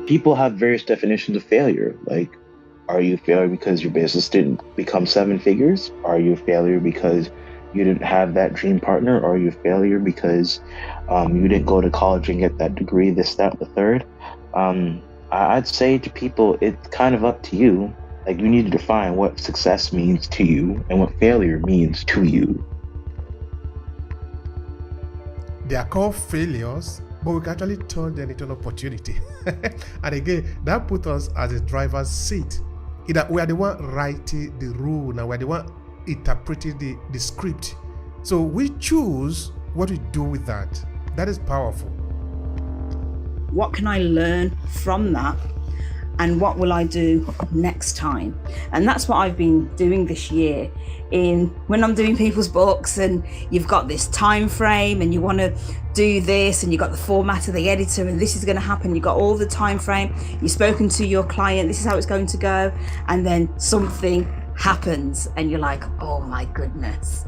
people have various definitions of failure. Like, are you a failure because your business didn't become seven figures? Are you a failure because you didn't have that dream partner? Or are you a failure because you didn't go to college and get that degree, this, that, the third? I'd say to people, it's kind of up to you. Like, you need to define what success means to you and what failure means to you. They are called failures, but we can actually turn them into an opportunity. And again, that puts us as a driver's seat. Either we are the one writing the rule, now we are the one interpreting the script. So we choose what we do with that. That is powerful. What can I learn from that? And what will I do next time? And that's what I've been doing this year. When I'm doing people's books, and you've got this time frame, and you want to do this, and you've got the format of the editor, and this is going to happen. You've got all the time frame. You've spoken to your client. This is how it's going to go. And then something happens, and you're like, oh my goodness.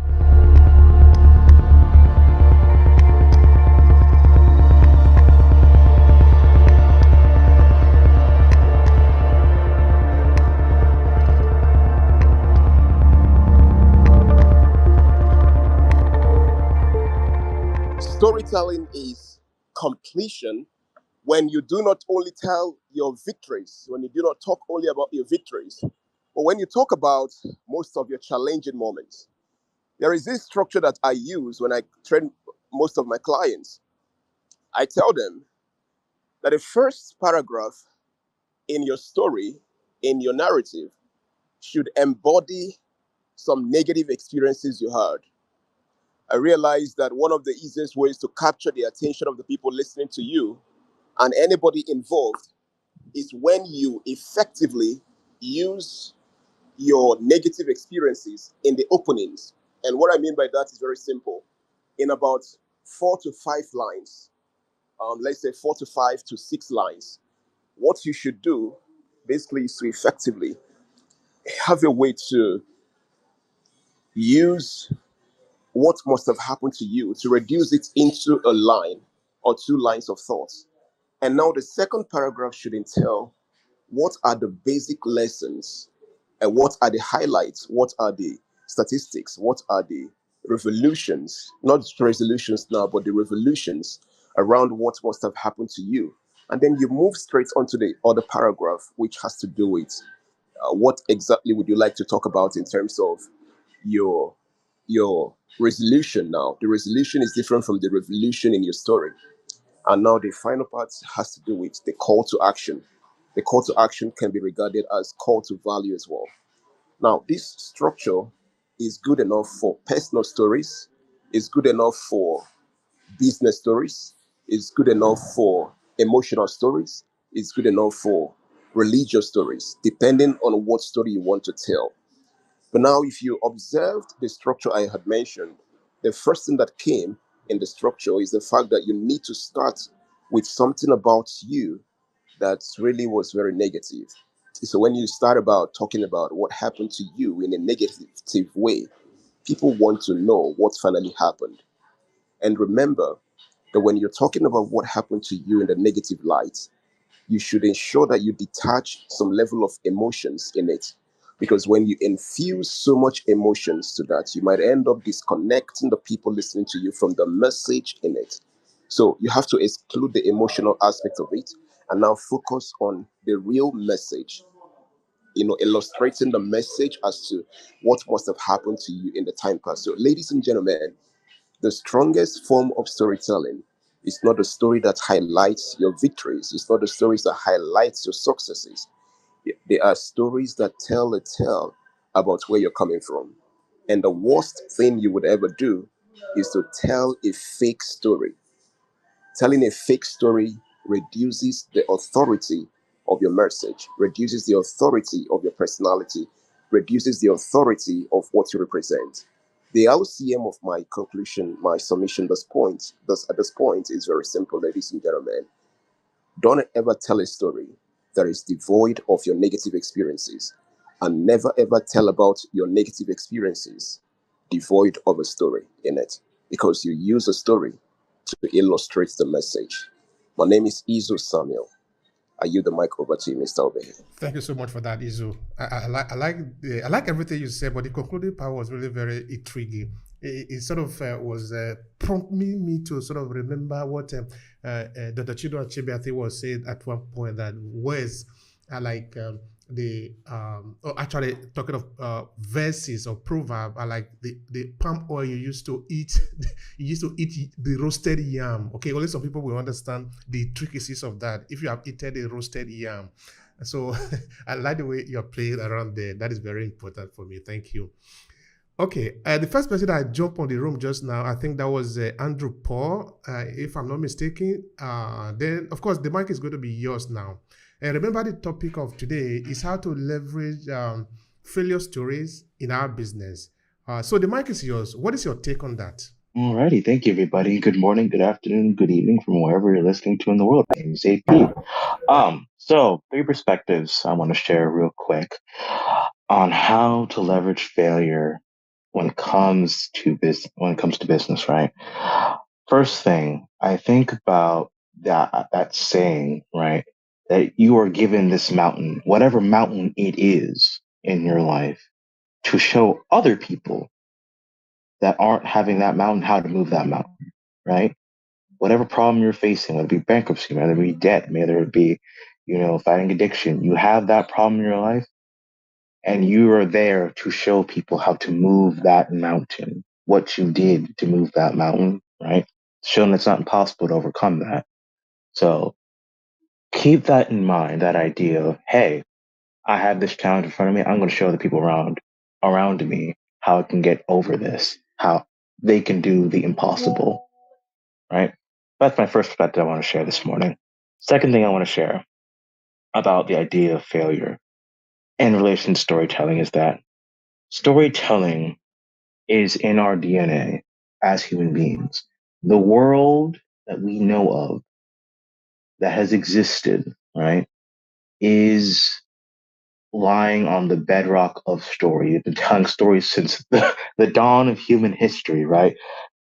Storytelling is completion when you do not only tell your victories, when you do not talk only about your victories, but when you talk about most of your challenging moments. There is this structure that I use when I train most of my clients. I tell them that the first paragraph in your story, in your narrative, should embody some negative experiences you had. I realized that one of the easiest ways to capture the attention of the people listening to you and anybody involved is when you effectively use your negative experiences in the openings. And what I mean by that is very simple. In about 4 to 5 lines, let's say 4 to 5 to 6 lines, what you should do basically is to effectively have a way to use what must have happened to you to reduce it into a line or 2 lines of thoughts. And now the second paragraph should entail what are the basic lessons and what are the highlights, what are the statistics, what are the revolutions, not resolutions now, but the revolutions around what must have happened to you. And then you move straight onto the other paragraph, which has to do with what exactly would you like to talk about in terms of your your resolution. Now the resolution is different from the revolution in your story. And now the final part has to do with the call to action. The call to action can be regarded as call to value as well. Now this structure is good enough for personal stories, is good enough for business stories, is good enough for emotional stories, is good enough for religious stories, depending on what story you want to tell. But now, if you observed the structure I had mentioned, the first thing that came in the structure is the fact that you need to start with something about you that really was very negative. So when you start about talking about what happened to you in a negative way, people want to know what finally happened. And remember that when you're talking about what happened to you in the negative light, you should ensure that you detach some level of emotions in it. Because when you infuse so much emotions to that, you might end up disconnecting the people listening to you from the message in it. So you have to exclude the emotional aspect of it and now focus on the real message, illustrating the message as to what must have happened to you in the time past. So, ladies and gentlemen, the strongest form of storytelling is not a story that highlights your victories. It's not the stories that highlights your successes. They are stories that tell a tale about where you're coming from. And the worst thing you would ever do is to tell a fake story. Telling a fake story reduces the authority of your message, reduces the authority of your personality, reduces the authority of what you represent. The LCM of my conclusion, my submission, at this point is very simple, ladies and gentlemen. Don't ever tell a story that is devoid of your negative experiences, and never ever tell about your negative experiences devoid of a story in it, because you use a story to illustrate the message. My name is Izo Samuel. I yield the mic over to you, Mr. Obehi. Thank you so much for that, Izu. I like everything you said, but the concluding part was really very intriguing. It sort of was prompting me to sort of remember what Dr. Chido Achebe, I think, was saying at one point, that words are like actually talking of verses or proverb, are like the palm oil you used to eat. You used to eat the roasted yam. Okay, only some people will understand the intricacies of that. If you have eaten a roasted yam, so I like the way you're playing around there. That is very important for me. Thank you. Okay, the first person that jumped on the room just now, I think that was Andrew Paul, if I'm not mistaken. Then, of course, the mic is going to be yours now. And remember, the topic of today is how to leverage failure stories in our business. So the mic is yours. What is your take on that? Alrighty, thank you, everybody. Good morning, good afternoon, good evening from wherever you're listening to in the world. My name is AP. So three perspectives I want to share real quick on how to leverage failure when it comes to business, right? First thing, I think about that saying, right? That you are given this mountain, whatever mountain it is in your life, to show other people that aren't having that mountain how to move that mountain, right? Whatever problem you're facing, whether it be bankruptcy, whether it be debt, whether it be, fighting addiction, you have that problem in your life, and you are there to show people how to move that mountain, what you did to move that mountain, right? Show them it's not impossible to overcome that. So keep that in mind, that idea of, hey, I have this challenge in front of me. I'm going to show the people around me how I can get over this, how they can do the impossible, right? That's my first perspective I want to share this morning. Second thing I want to share about the idea of failure in relation to storytelling is that storytelling is in our DNA as human beings. The world that we know of that has existed, right, is lying on the bedrock of story. We've been telling stories since the dawn of human history, right?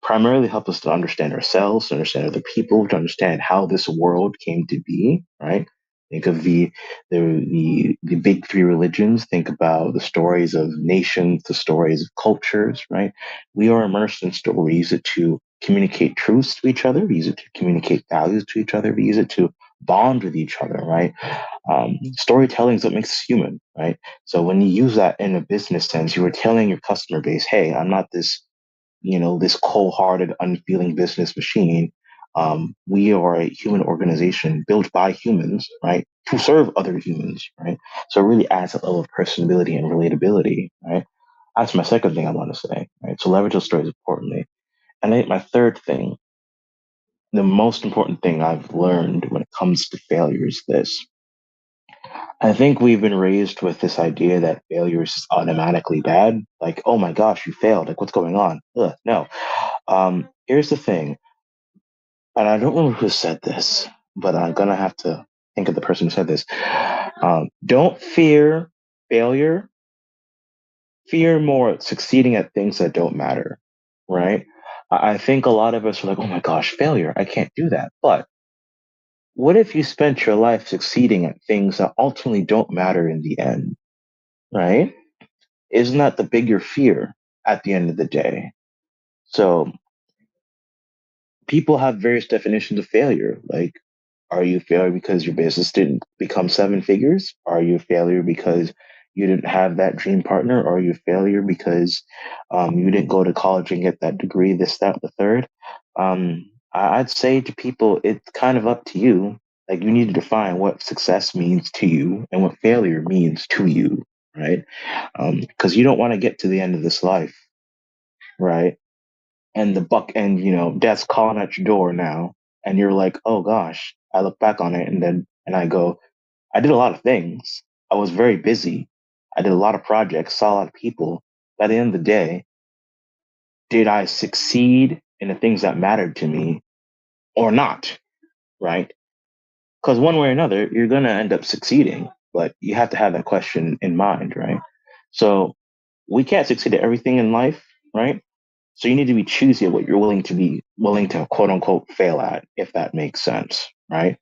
Primarily help us to understand ourselves, to understand other people, to understand how this world came to be, right? Think of the big three religions. Think about the stories of nations, the stories of cultures, right? We are immersed in story. We use it to communicate truths to each other. We use it to communicate values to each other. We use it to bond with each other, right? Storytelling is what makes us human, right? So when you use that in a business sense, you are telling your customer base, hey, I'm not this cold-hearted, unfeeling business machine. We are a human organization built by humans, right, to serve other humans, right? So it really adds a level of personability and relatability, right? That's my second thing I want to say, right? So leverage those stories importantly. And I think my third thing, the most important thing I've learned when it comes to failure is this. I think we've been raised with this idea that failure is automatically bad. Like, oh my gosh, you failed. Like, what's going on? Ugh, no. Here's the thing, and I don't remember who said this, but I'm gonna have to think of the person who said this. Don't fear failure. Fear more succeeding at things that don't matter, right? I think a lot of us are like, oh my gosh, failure. I can't do that. But what if you spent your life succeeding at things that ultimately don't matter in the end, right? Isn't that the bigger fear at the end of the day? So people have various definitions of failure. Like, are you a failure because your business didn't become seven figures? Are you a failure because you didn't have that dream partner? Or are you a failure because you didn't go to college and get that degree, this, that, the third? I'd say to people, it's kind of up to you. Like, you need to define what success means to you and what failure means to you, right? Because you don't want to get to the end of this life, right? And death's calling at your door now, and you're like, oh gosh. I look back on it, and I go, I did a lot of things. I was very busy. I did a lot of projects, saw a lot of people. By the end of the day, did I succeed in the things that mattered to me or not? Right? Because one way or another, you're gonna end up succeeding, but you have to have that question in mind, right? So we can't succeed at everything in life, right? So you need to be choosy at what you're willing to quote unquote fail at, if that makes sense, right?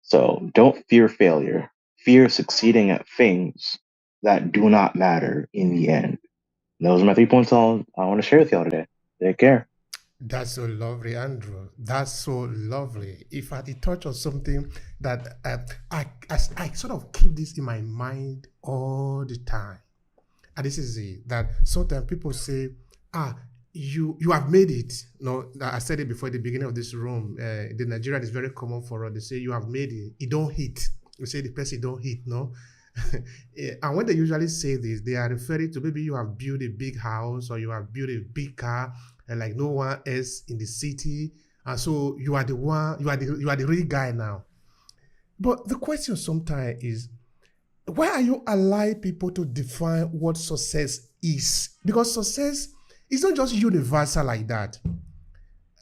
So don't fear failure. Fear succeeding at things that do not matter in the end. Those are my 3 points I want to share with y'all today. Take care. That's so lovely, Andrew. That's so lovely. If I did touch on something that I sort of keep this in my mind all the time, and this is it, that sometimes people say, you have made it. No, I said it before at the beginning of this room. The Nigerian is very common for us. They say you have made it. It don't hit. You say the person don't hit. No. And when they usually say this, they are referring to maybe you have built a big house or you have built a big car, and like no one else in the city, and so you are the one. You are the real guy now. But the question sometimes is, why are you allowing people to define what success is? Because success is not just universal like that.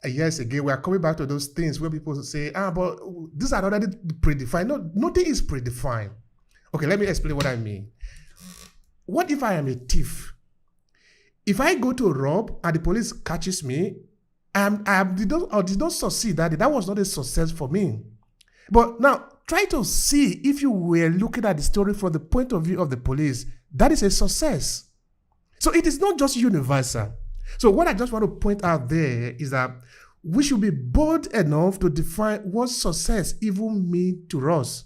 Yes, again, we are coming back to those things where people say, but these are already predefined. No, nothing is predefined. Okay, let me explain what I mean. What if I am a thief? If I go to rob and the police catches me, I did not succeed that day. That was not a success for me. But now, try to see if you were looking at the story from the point of view of the police, that is a success. So it is not just universal. So what I just want to point out there is that we should be bold enough to define what success even means to us.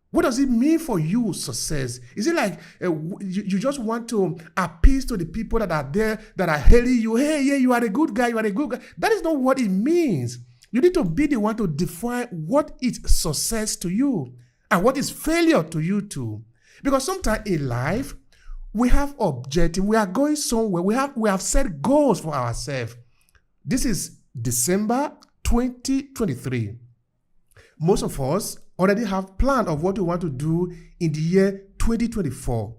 What does it mean for you, success? Is it like you just want to appease to the people that are there, that are hailing you? Hey, yeah, you are a good guy, you are a good guy. That is not what it means. You need to be the one to define what is success to you and what is failure to you too. Because sometimes in life, we have objectives, we are going somewhere, we have set goals for ourselves. This is December 2023. Most of us already have plan of what we want to do in the year 2024.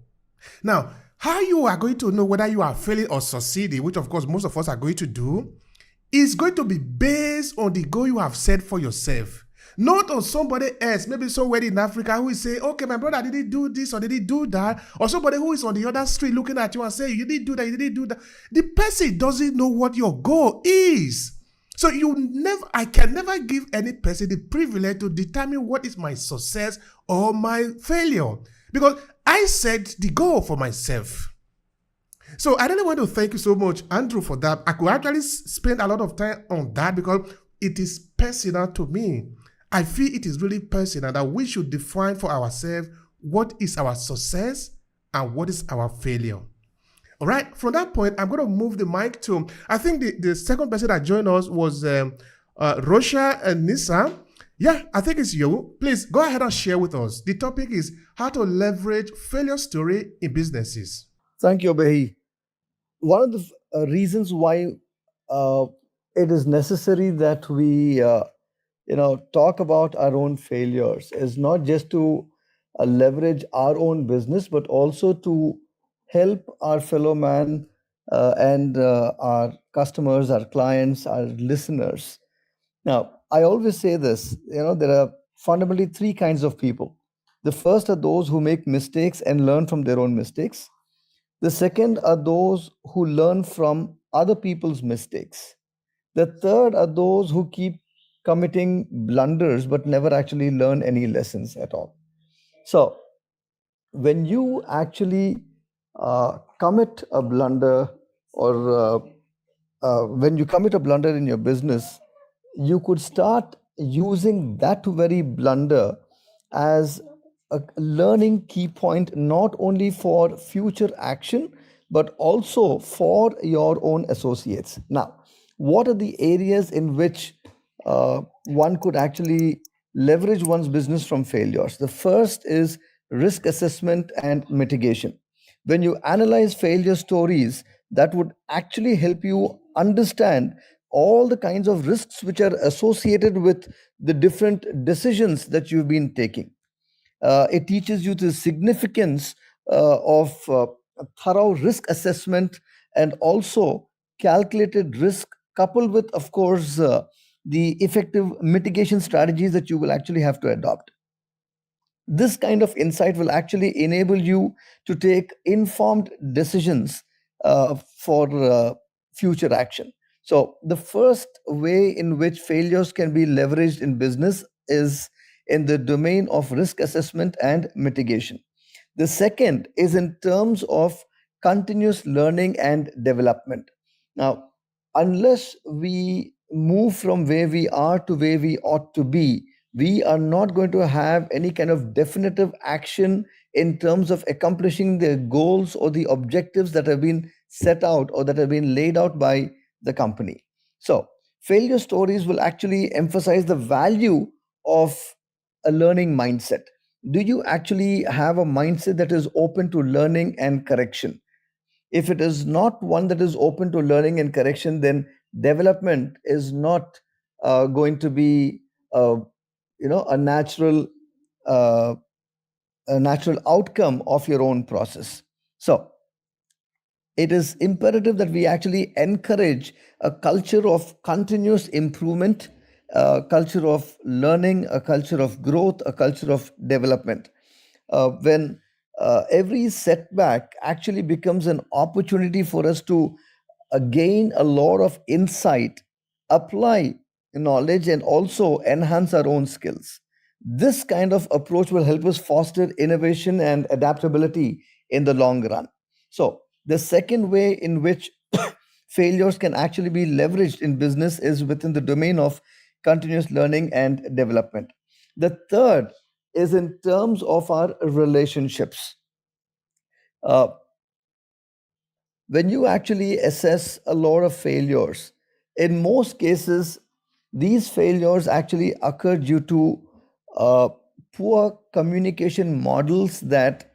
Now, how you are going to know whether you are failing or succeeding, which of course most of us are going to do, is going to be based on the goal you have set for yourself. Not on somebody else, maybe somewhere in Africa who is saying, okay, my brother didn't do this or didn't do that, or somebody who is on the other street looking at you and saying, you didn't do that, you didn't do that. The person doesn't know what your goal is. So I can never give any person the privilege to determine what is my success or my failure, because I set the goal for myself. So I really want to thank you so much, Andrew, for that. I could actually spend a lot of time on that because it is personal to me. I feel it is really personal that we should define for ourselves what is our success and what is our failure. All right, from that point, I'm going to move the mic to, I think the second person that joined us was Rosha and Nisa. Yeah, I think it's you. Please go ahead and share with us. The topic is how to leverage failure story in businesses. Thank you, Obehi. One of the reasons why it is necessary that we talk about our own failures is not just to leverage our own business, but also to help our fellow man and our customers, our clients, our listeners. Now, I always say this, there are fundamentally three kinds of people. The first are those who make mistakes and learn from their own mistakes. The second are those who learn from other people's mistakes. The third are those who keep committing blunders but never actually learn any lessons at all. So, when you actually commit a blunder, or when you commit a blunder in your business, you could start using that very blunder as a learning key point, not only for future action, but also for your own associates. Now, what are the areas in which one could actually leverage one's business from failures? The first is risk assessment and mitigation. When you analyze failure stories, that would actually help you understand all the kinds of risks which are associated with the different decisions that you've been taking. It teaches you the significance of thorough risk assessment and also calculated risk, coupled with, of course, the effective mitigation strategies that you will actually have to adopt. This kind of insight will actually enable you to take informed decisions for future action. So, the first way in which failures can be leveraged in business is in the domain of risk assessment and mitigation. The second is in terms of continuous learning and development. Now, unless we move from where we are to where we ought to be, we are not going to have any kind of definitive action in terms of accomplishing the goals or the objectives that have been set out or that have been laid out by the company. So, failure stories will actually emphasize the value of a learning mindset. Do you actually have a mindset that is open to learning and correction? If it is not one that is open to learning and correction, then development is not going to be a uh, natural outcome of your own process. So it is imperative that we actually encourage a culture of continuous improvement, a culture of learning, a culture of growth, a culture of development. When every setback actually becomes an opportunity for us to gain a lot of insight, apply knowledge, and also enhance our own skills. This kind of approach will help us foster innovation and adaptability in the long run. So, the second way in which failures can actually be leveraged in business is within the domain of continuous learning and development. The third is in terms of our relationships. Uh, when you actually assess a lot of failures, in most cases, these failures actually occur due to uh, poor communication models that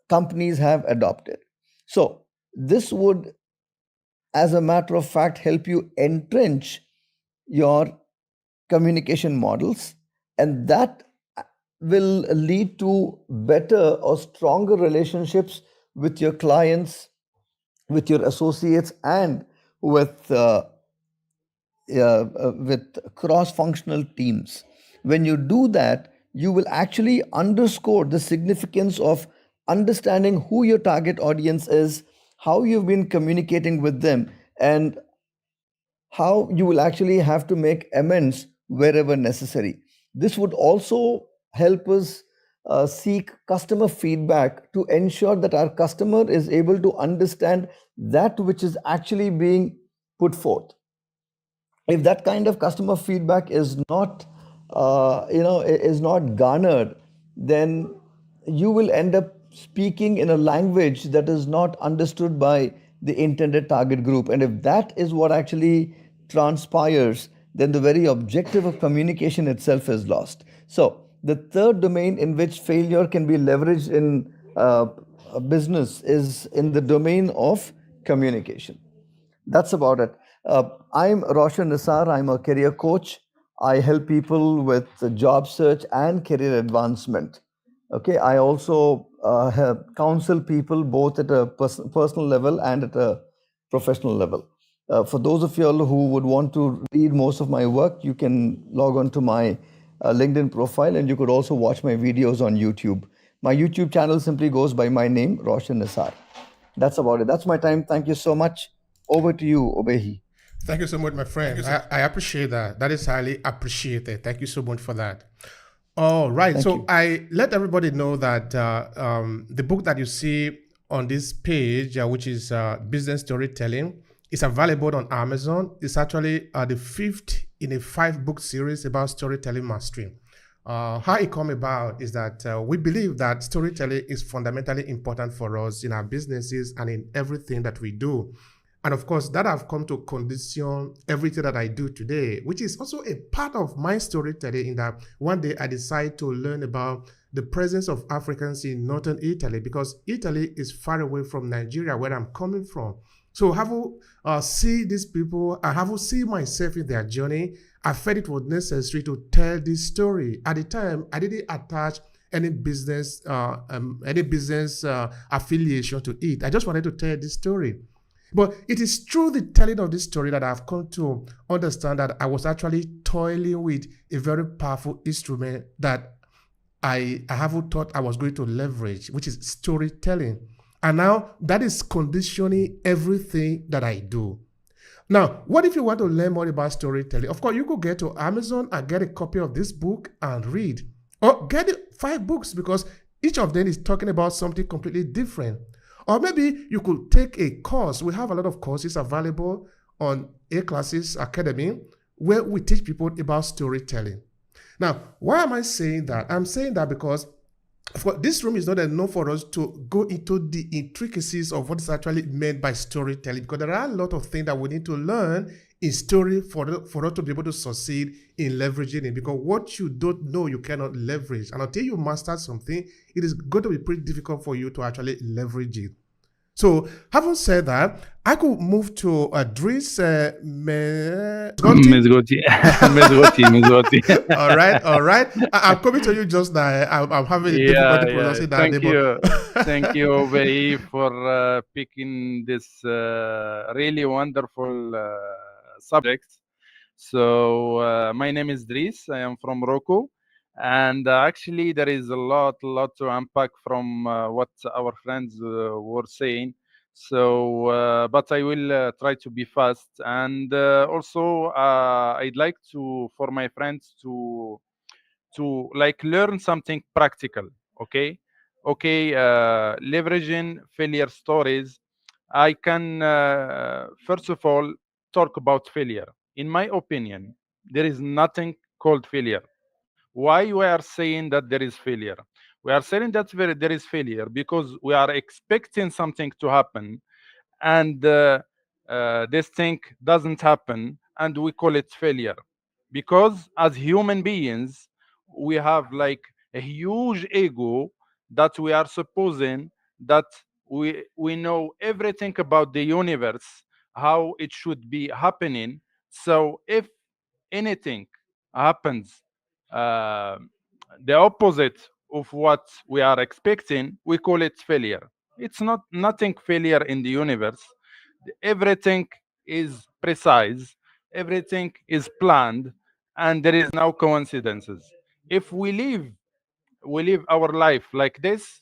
companies have adopted. So, this would, as a matter of fact, help you entrench your communication models, and that will lead to better or stronger relationships with your clients, with your associates, and with cross-functional teams. When you do that, you will actually underscore the significance of understanding who your target audience is, how you've been communicating with them, and how you will actually have to make amends wherever necessary. This would also help us seek customer feedback to ensure that our customer is able to understand that which is actually being put forth. If that kind of customer feedback is not is not garnered, then you will end up speaking in a language that is not understood by the intended target group, and if that is what actually transpires, then the very objective of communication itself is lost. So the third domain in which failure can be leveraged in a business is in the domain of communication. That's about it. I'm Roshan Nisar. I'm a career coach. I help people with job search and career advancement. Okay. I also counsel people both at a personal level and at a professional level. For those of you all who would want to read most of my work, you can log on to my LinkedIn profile, and you could also watch my videos on YouTube. My YouTube channel simply goes by my name, Roshan Nisar. That's about it. That's my time. Thank you so much. Over to you, Obehi. Thank you so much, my friend. I appreciate that. That is highly appreciated. Thank you so much for that. All right. Thank So you. I let everybody know that the book that you see on this page, which is Business Storytelling, is available on Amazon. It's actually the fifth in a 5-book series about storytelling mastery. How it come about is that we believe that storytelling is fundamentally important for us in our businesses and in everything that we do. And of course, that have come to condition everything that I do today, which is also a part of my storytelling, in that one day I decide to learn about the presence of Africans in northern Italy, because Italy is far away from Nigeria, where I'm coming from. So have you see these people, I have see myself in their journey. I felt it was necessary to tell this story. At the time, I didn't attach any business affiliation to it. I just wanted to tell this story. But it is through the telling of this story that I've come to understand that I was actually toiling with a very powerful instrument that I haven't thought I was going to leverage, which is storytelling. And now that is conditioning everything that I do. Now, what if you want to learn more about storytelling? Of course, you could get to Amazon and get a copy of this book and read, or get 5 books because each of them is talking about something completely different. Or maybe you could take a course. We have a lot of courses available on A Classes Academy where we teach people about storytelling. Now, why am I saying that? I'm saying that because this room is not enough for us to go into the intricacies of what is actually meant by storytelling, because there are a lot of things that we need to learn in story for us to be able to succeed in leveraging it. Because what you don't know, you cannot leverage. And until you master something, it is going to be pretty difficult for you to actually leverage it. So, having said that, I could move to Dries Mesgotti. Mesgoti, Mesgoti, Mesgoti. All right, all right. I'm coming to you just now. I'm having Yeah, difficulty yeah. pronouncing that Thank name, you. but Thank you, Obehi, for picking this really wonderful subject. So, my name is Dries. I am from Morocco. And actually, there is a lot to unpack from what our friends were saying. So, but I will try to be fast. And also, I'd like to, for my friends to like learn something practical. Okay, okay, leveraging failure stories. I can first of all talk about failure. In my opinion, there is nothing called failure. Why we are saying that there is failure? We are saying that there is failure because we are expecting something to happen, and this thing doesn't happen, and we call it failure. Because as human beings, we have like a huge ego that we are supposing that we know everything about the universe, how it should be happening. So if anything happens uh, the opposite of what we are expecting, we call it failure. It's not nothing failure in the universe. Everything is precise, everything is planned, and there is no coincidences. If we live our life like this,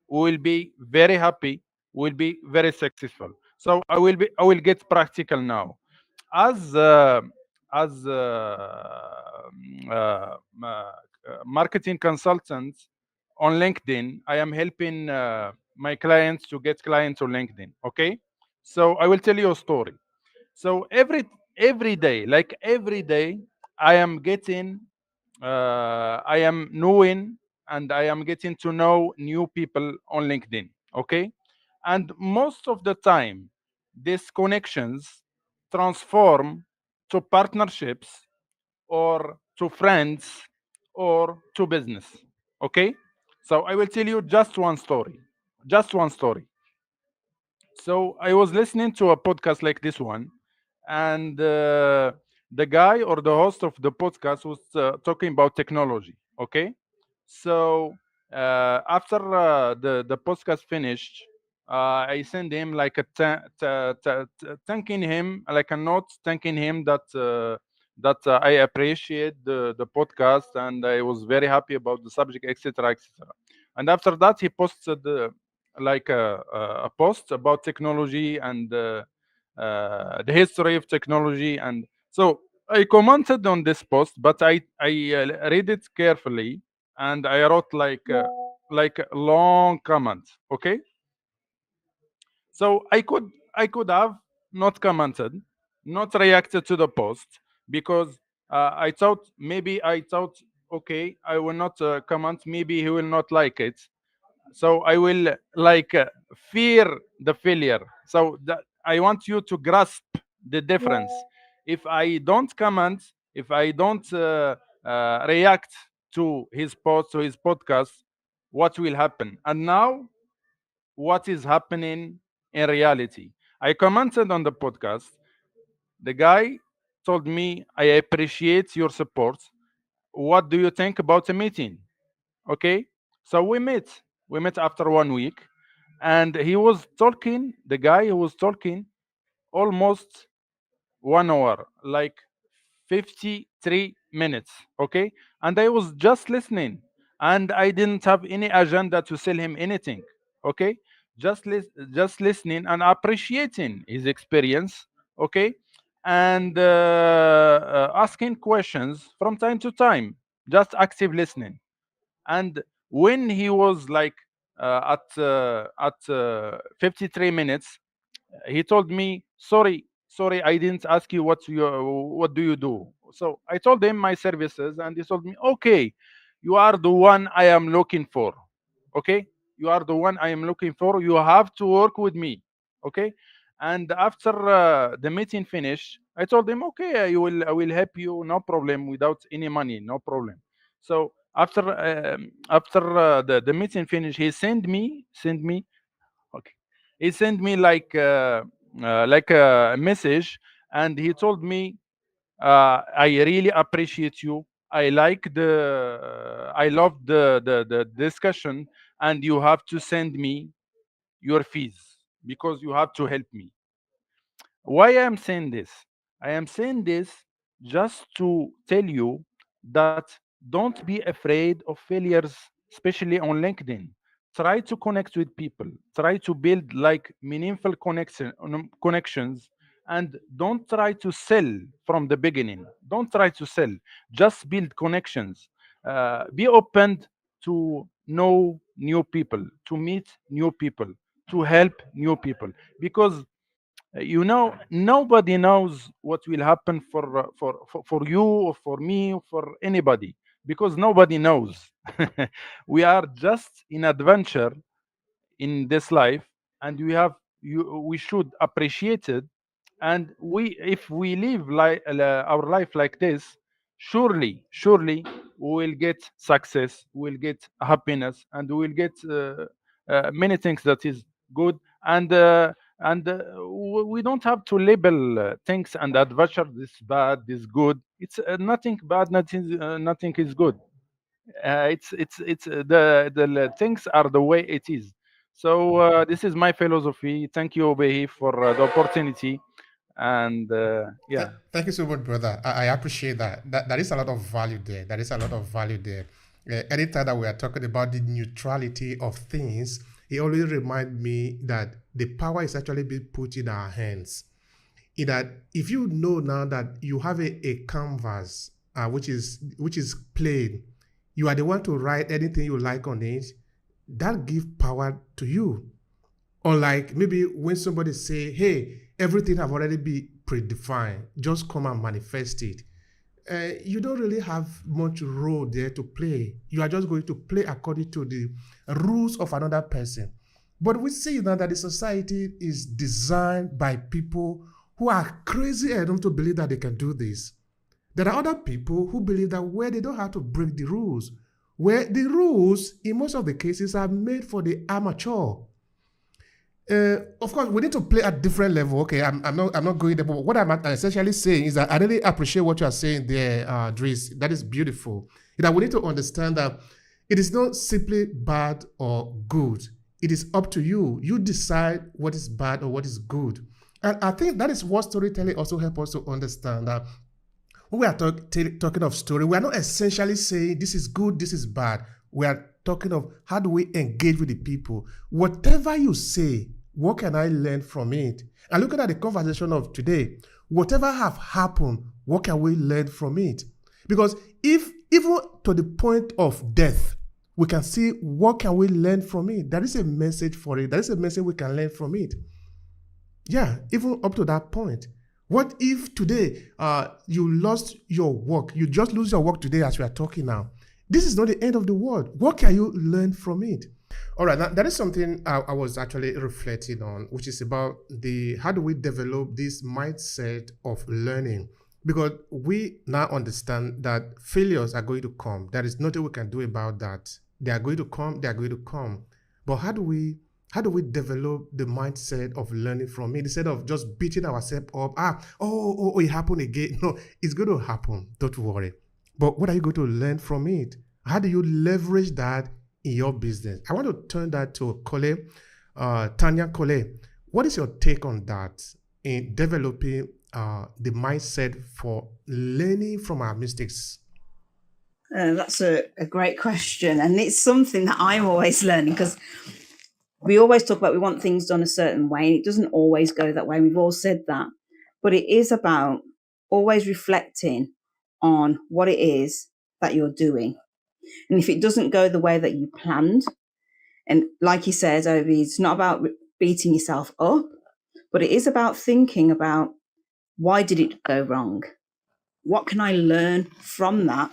we will be very happy, will be very successful. So I will get practical now. As marketing consultant on LinkedIn, I am helping my clients to get clients on LinkedIn. Okay, so I will tell you a story. So every day, like every day, I am getting, I am knowing, and I am getting to know new people on LinkedIn. Okay, and most of the time, these connections transform to partnerships or to friends or to business. Okay, so I will tell you just one story. Just one story. So I was listening to a podcast like this one, and the guy or the host of the podcast was talking about technology. Okay, so after the podcast finished, I sent him like a thanking him, like a note thanking him that I appreciate the podcast and I was very happy about the subject, etc., etc. And after that, he posted like a post about technology and the history of technology. And so I commented on this post, but I read it carefully, and I wrote like a long comment. Okay, so I could have not commented, not reacted to the post, because I thought, okay, I will not comment. Maybe he will not like it, so I will like fear the failure. So that I want you to grasp the difference. If I don't comment, if I don't react to his post, to his podcast, what will happen? And now, what is happening in reality? I commented on the podcast. The guy told me, I appreciate your support. What do you think about a meeting? Okay, so we met after 1 week, and he was talking, the guy who was talking almost 1 hour, like 53 minutes. Okay, and I was just listening, and I didn't have any agenda to sell him anything. Okay, just listening and appreciating his experience. Okay, and asking questions from time to time, just active listening. And when he was like at 53 minutes, he told me, sorry, I didn't ask you what do you do. So I told him my services, and he told me, okay, you are the one I am looking for. Okay, you are the one I am looking for, you have to work with me. Okay. And after the meeting finished, I told him, okay, I will help you, no problem, without any money, no problem. So after the meeting finished, he sent me. Okay. He sent me like a message, and he told me, I really appreciate you. I love the discussion, and you have to send me your fees because you have to help me. Why I am saying this? I am saying this just to tell you that don't be afraid of failures, especially on LinkedIn. Try to connect with people. Try to build like meaningful connections, and don't try to sell from the beginning. Don't try to sell. Just build connections. Be open to know new people, to meet new people, to help new people, because nobody knows what will happen for you or for me or for anybody, because nobody knows. We are just in adventure in this life, and we should appreciate it. And if we live like our life like this, surely we will get success, we'll get happiness, and we will get many things that is good. And we don't have to label things and adventure, this bad, this good. It's nothing bad, nothing is good. It's the things are the way it is. So this is my philosophy. Thank you, Obehi, for the opportunity. And yeah. Thank you so much, brother. I appreciate that. That is a lot of value there. That is a lot of value there. Anytime that we are talking about the neutrality of things, it always reminds me that the power is actually being put in our hands. In that, if you know now that you have a canvas which is plain, you are the one to write anything you like on it. That gives power to you. Unlike maybe when somebody say, hey, everything have already been predefined, just come and manifest it. You don't really have much role there to play. You are just going to play according to the rules of another person. But we see now that the society is designed by people who are crazy enough to believe that they can do this. There are other people who believe that where they don't have to break the rules, where the rules in most of the cases are made for the amateur. Of course, we need to play at different level. Okay, I'm not going there, but what I'm essentially saying is that I really appreciate what you are saying there, Dries. That is beautiful. That we need to understand that it is not simply bad or good. It is up to you. You decide what is bad or what is good. And I think that is what storytelling also helps us to understand that when we are talking of story, we are not essentially saying this is good, this is bad. We are talking of how do we engage with the people. Whatever you say, what can I learn from it? And looking at the conversation of today, whatever have happened, what can we learn from it? Because if even to the point of death, we can see what can we learn from it. There is a message for it. There is a message we can learn from it. Yeah, even up to that point. What if today you lost your work? You just lose your work today as we are talking now. This is not the end of the world. What can you learn from it? All right, now, that is something I was actually reflecting on, which is about how do we develop this mindset of learning? Because we now understand that failures are going to come. There is nothing we can do about that. They are going to come. They are going to come. But how do we develop the mindset of learning from it instead of just beating ourselves up? It happened again. No, it's going to happen. Don't worry. But what are you going to learn from it? How do you leverage that in your business? I want to turn that to Kole, Tanya Kole. What is your take on that in developing the mindset for learning from our mistakes? That's a great question. And it's something that I'm always learning, because we always talk about we want things done a certain way, and it doesn't always go that way. We've all said that. but it is about always reflecting on what it is that you're doing. And if it doesn't go the way that you planned, and like you said, Obi, it's not about beating yourself up, but it is about thinking about, why did it go wrong? What can I learn from that?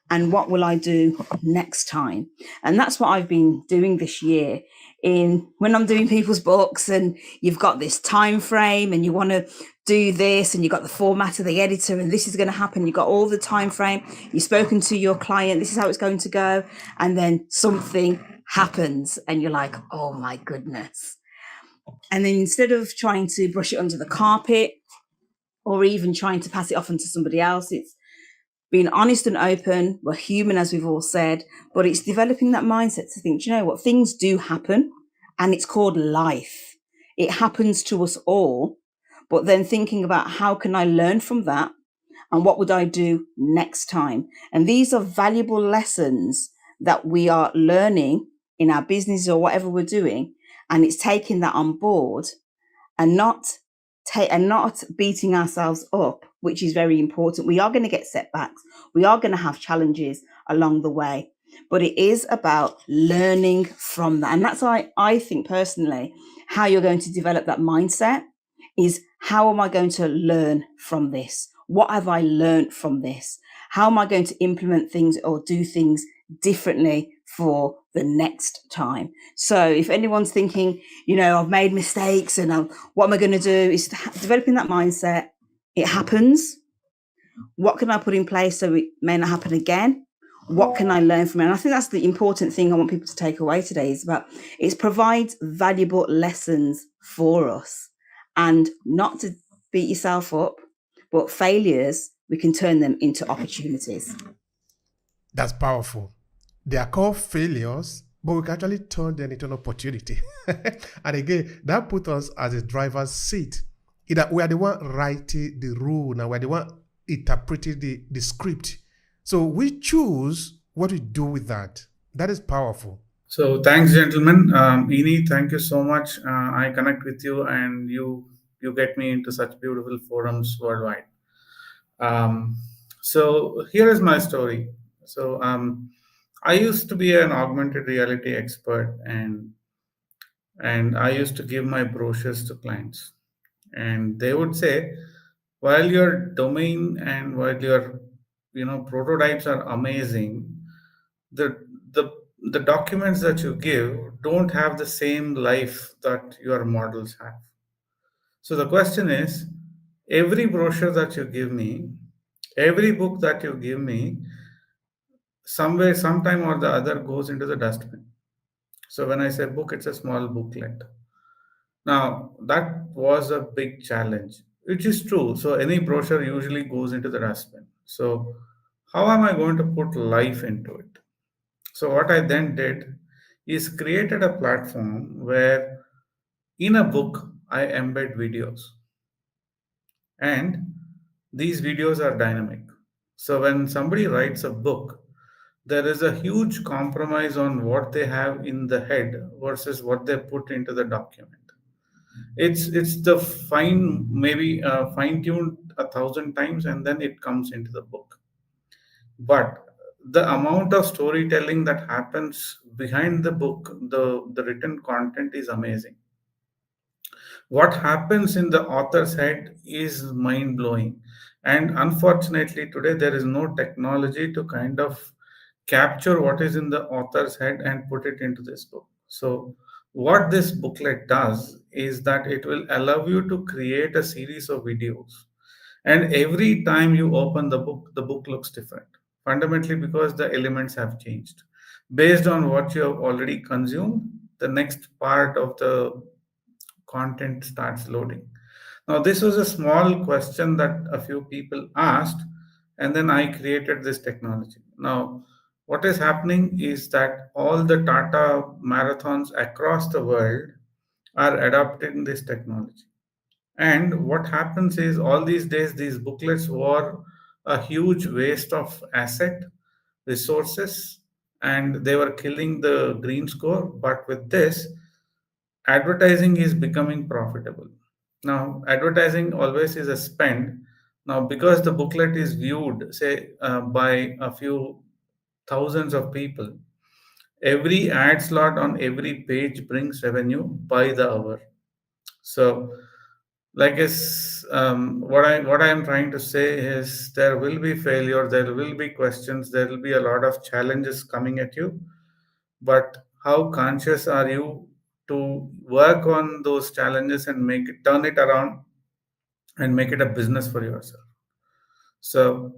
And what will I do next time? And that's what I've been doing this year. When I'm doing people's books, and you've got this time frame, and you want to do this, and you've got the format of the editor, and this is going to happen. You've got all the time frame. You've spoken to your client. This is how it's going to go. And then something happens, and you're like, oh my goodness. And then instead of trying to brush it under the carpet, or even trying to pass it off onto somebody else, it's being honest and open. We're human, as we've all said, but it's developing that mindset to think, you know what, things do happen, and it's called life. It happens to us all, but then thinking about, how can I learn from that? And what would I do next time? And these are valuable lessons that we are learning in our business or whatever we're doing. And it's taking that on board, and not beating ourselves up, which is very important. We are going to get setbacks. We are going to have challenges along the way, but it is about learning from that. And that's why I think personally, how you're going to develop that mindset is, how am I going to learn from this? What have I learned from this? How am I going to implement things or do things differently for the next time? So if anyone's thinking, I've made mistakes and what am I going to do, is developing that mindset. It happens. What can I put in place so it may not happen again? What can I learn from it? And I think that's the important thing I want people to take away today, is about, it provides valuable lessons for us, and not to beat yourself up, but failures, we can turn them into opportunities. That's powerful. They are called failures, but we can actually turn them into an opportunity. And again, that puts us as a driver's seat. We are the one writing the rule, and we're the one interpreting the script. So we choose what we do with that. That is powerful. So thanks, gentlemen. Ini, thank you so much. I connect with you, and you get me into such beautiful forums worldwide. So here is my story. So I used to be an augmented reality expert, and I used to give my brochures to clients, and they would say, while your domain and while your prototypes are amazing, the the documents that you give don't have the same life that your models have. So the question is, every brochure that you give me, every book that you give me, somewhere, sometime or the other goes into the dustbin. So when I say book, it's a small booklet. Now, that was a big challenge, which is true. So any brochure usually goes into the dustbin. So how am I going to put life into it? So what I then did is created a platform where in a book, I embed videos. And these videos are dynamic. So when somebody writes a book, there is a huge compromise on what they have in the head versus what they put into the document. It's the maybe fine-tuned 1,000 times, and then it comes into the book. But the amount of storytelling that happens behind the book, the written content, is amazing. What happens in the author's head is mind-blowing. And unfortunately, today there is no technology to kind of capture what is in the author's head and put it into this book. So what this booklet does is that it will allow you to create a series of videos. And every time you open the book looks different, fundamentally because the elements have changed. Based on what you have already consumed, the next part of the content starts loading. Now, this was a small question that a few people asked, and then I created this technology. Now, what is happening is that all the Tata marathons across the world are adopting this technology. And what happens is, all these days, these booklets were a huge waste of asset, resources, and they were killing the green score. But with this, advertising is becoming profitable. Now, advertising always is a spend. Now, because the booklet is viewed, say, by a few thousands of people, every ad slot on every page brings revenue by the hour. So, like is what I am trying to say is there will be failure, there will be questions, there will be a lot of challenges coming at you, but how conscious are you to work on those challenges and turn it around and make it a business for yourself? So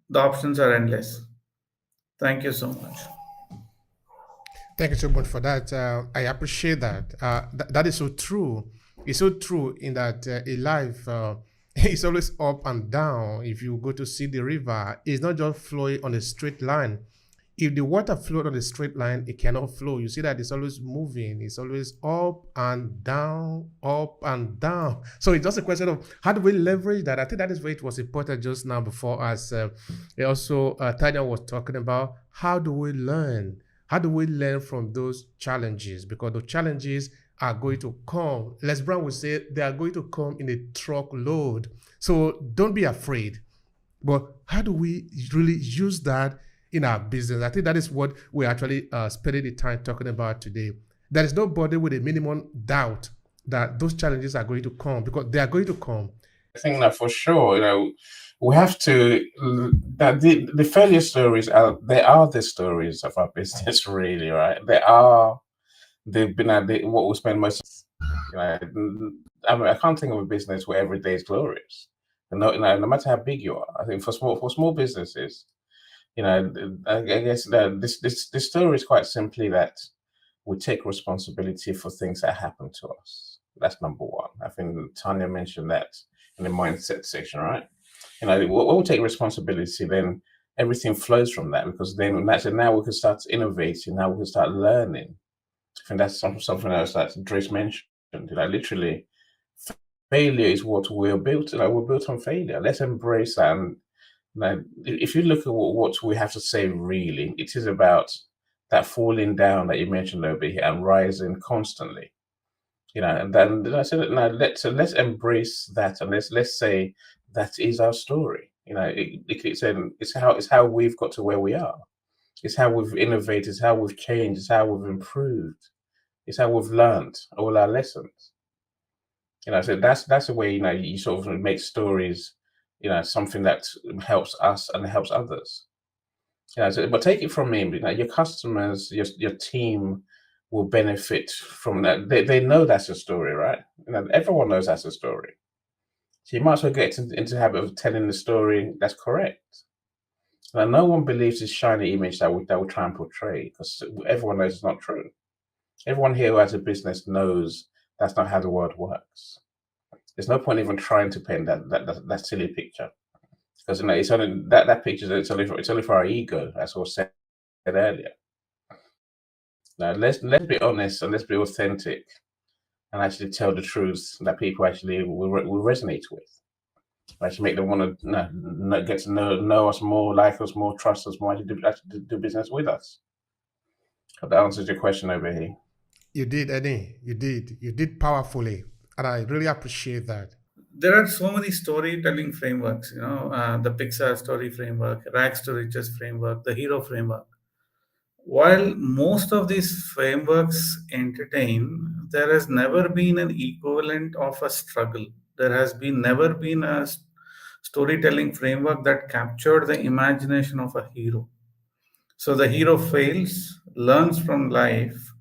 the options are endless. Thank you so much. Thank you so much for that. I appreciate that. That is so true. It's so true in that in life, it's always up and down. If you go to see the river, it's not just flowing on a straight line. If the water flowed on a straight line, it cannot flow. You see that it's always moving. It's always up and down, up and down. So it's just a question of how do we leverage that? I think that is where it was important just now before us. Also, Tanya was talking about how do we learn? How do we learn from those challenges? Because the challenges are going to come. Les Brown would say they are going to come in a truckload. So don't be afraid. But how do we really use that in our business? I think that is what we're actually spending the time talking about today. There is nobody with a minimum doubt that those challenges are going to come, because they are going to come. I think that for sure, we have to, that the failure stories they are the stories of our business, really, right? They've been what we spend most, I mean, I can't think of a business where every day is glorious. No matter how big you are. I think for small businesses, I guess that this story is quite simply that we take responsibility for things that happen to us. That's number one. I think Tanya mentioned that in the mindset section, right? When we take responsibility, then everything flows from that, because then now we can start innovating. Now we can start learning. I think that's something else that Dres mentioned. Literally, failure is what we're built. We're built on failure. Let's embrace that. And if you look at what we have to say, really, it is about that falling down that you mentioned, Obehi, and rising constantly. And then I said, let's embrace that, and let's say that is our story. It's how we've got to where we are. It's how we've innovated. It's how we've changed. It's how we've improved. It's how we've learned all our lessons. So that's the way you sort of make stories. Something that helps us and helps others. But take it from me, your customers, your team will benefit from that. They know that's a story, right? Everyone knows that's a story. So you might as well get into the habit of telling the story that's correct. No one believes this shiny image that we try and portray, because everyone knows it's not true. Everyone here who has a business knows that's not how the world works. There's no point even trying to paint that silly picture, because it's only that picture. It's only for our ego, as was said earlier. Now let's be honest and let's be authentic, and actually tell the truth that people actually will resonate with. Actually make them want to get to know us more, like us more, trust us more, actually do business with us. Hope that answers your question, Obehi. You did, Eddie. You did powerfully, and I really appreciate that. There are so many storytelling frameworks, the Pixar story framework, Rags to Riches framework, the Hero framework. While most of these frameworks entertain, there has never been an equivalent of a struggle. There has never been a storytelling framework that captured the imagination of a hero. So the hero fails, learns from life,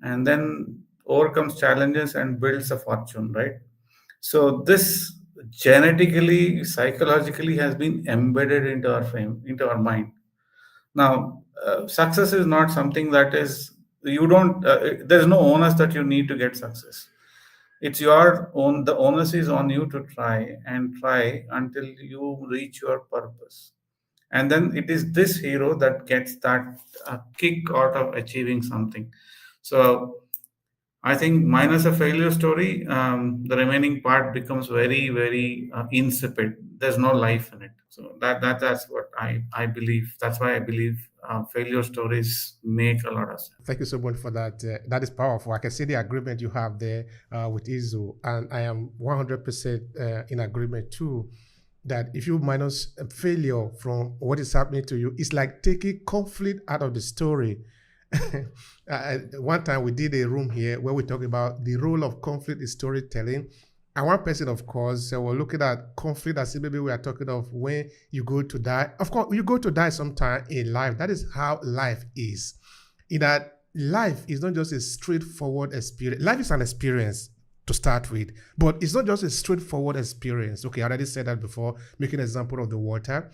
and then overcomes challenges and builds a fortune, right? So this genetically, psychologically has been embedded into our mind. Now, success is not something that is, you don't, there's no onus that you need to get success. It's your own, the onus is on you to try until you reach your purpose. And then it is this hero that gets that kick out of achieving something. So I think minus a failure story, the remaining part becomes very, very insipid. There's no life in it. So that's what I believe. That's why I believe failure stories make a lot of sense. Thank you so much for that. That is powerful. I can see the agreement you have there with Izu, and I am 100% in agreement too. That if you minus failure from what is happening to you, it's like taking conflict out of the story. One time we did a room here where we talked about the role of conflict in storytelling. And one person, of course, we're looking at conflict as if maybe we are talking of when you go to die. Of course, you go to die sometime in life. That is how life is. In that life is not just a straightforward experience. Life is an experience to start with, but it's not just a straightforward experience. Okay, I already said that before, making an example of the water.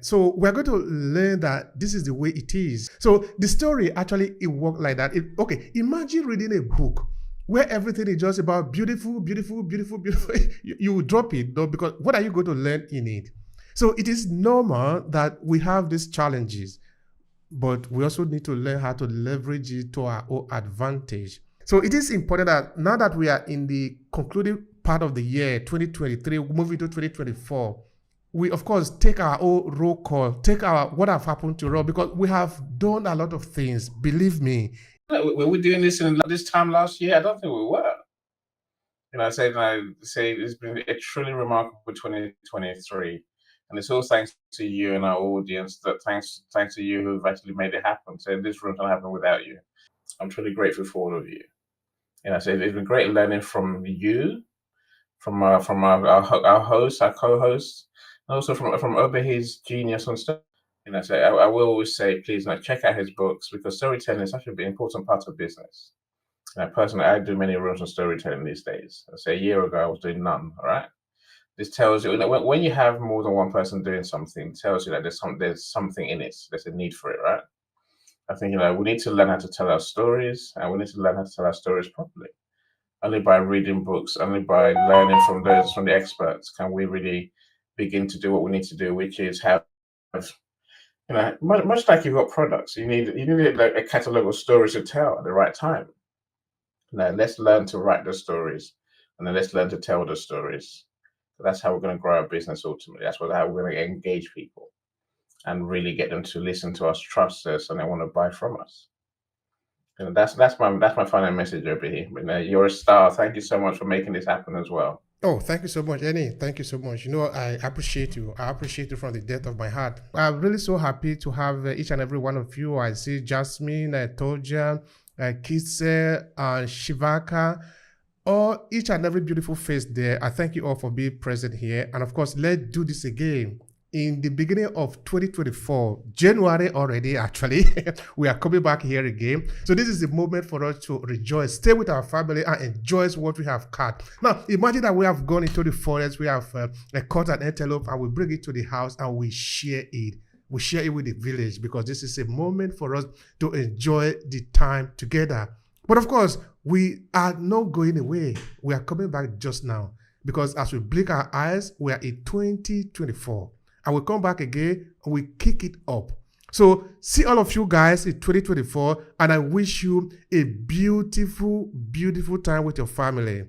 So we're going to learn that this is the way it is. So the story actually, it worked like that. Okay, imagine reading a book where everything is just about beautiful, beautiful, beautiful, beautiful. You will drop it though, because what are you going to learn in it? So it is normal that we have these challenges, but we also need to learn how to leverage it to our own advantage. So it is important that now that we are in the concluding part of the year, 2023, moving to 2024, we of course take our own roll call, take our what have happened to us, because we have done a lot of things. Believe me. Were we doing this in this time last year? I don't think we were. I say it's been a truly remarkable 2023, and it's all thanks to you and our audience. That thanks to you who've actually made it happen. So this room don't happen without you. I'm truly grateful for all of you. So it's been great learning from you, from our host, our co-host, and also from Obehi's genius on stuff. So I will always say, please check out his books, because storytelling is such an important part of business. Personally, I do many rooms on storytelling these days. A year ago, I was doing none. All right. This tells you that when you have more than one person doing something, it tells you that there's something in it. There's a need for it, right? I think we need to learn how to tell our stories, and we need to learn how to tell our stories properly. Only by reading books, only by learning from the experts, can we really begin to do what we need to do, which is have, much like you've got products, you need a catalog of stories to tell at the right time. Now let's learn to write the stories, and then let's learn to tell the stories. That's how we're going to grow our business ultimately. That's how we're going to engage people and really get them to listen to us, trust us, and they want to buy from us. That's my final message over here. You're a star. Thank you so much for making this happen as well. Oh, thank you so much, Annie. Thank you so much. I appreciate you. I appreciate you from the depth of my heart. I'm really so happy to have each and every one of you. I see Jasmine, Toja, Kitse, Shivaka, each and every beautiful face there. I thank you all for being present here. And of course, let's do this again. In the beginning of 2024, January already, actually, we are coming back here again. So this is the moment for us to rejoice, stay with our family, and enjoy what we have caught. Now, imagine that we have gone into the forest, we have caught an antelope, and we bring it to the house, and we share it. We share it with the village, because this is a moment for us to enjoy the time together. But of course, we are not going away. We are coming back just now, because as we blink our eyes, we are in 2024. I will come back again and we kick it up. So see all of you guys in 2024, and I wish you a beautiful, beautiful time with your family.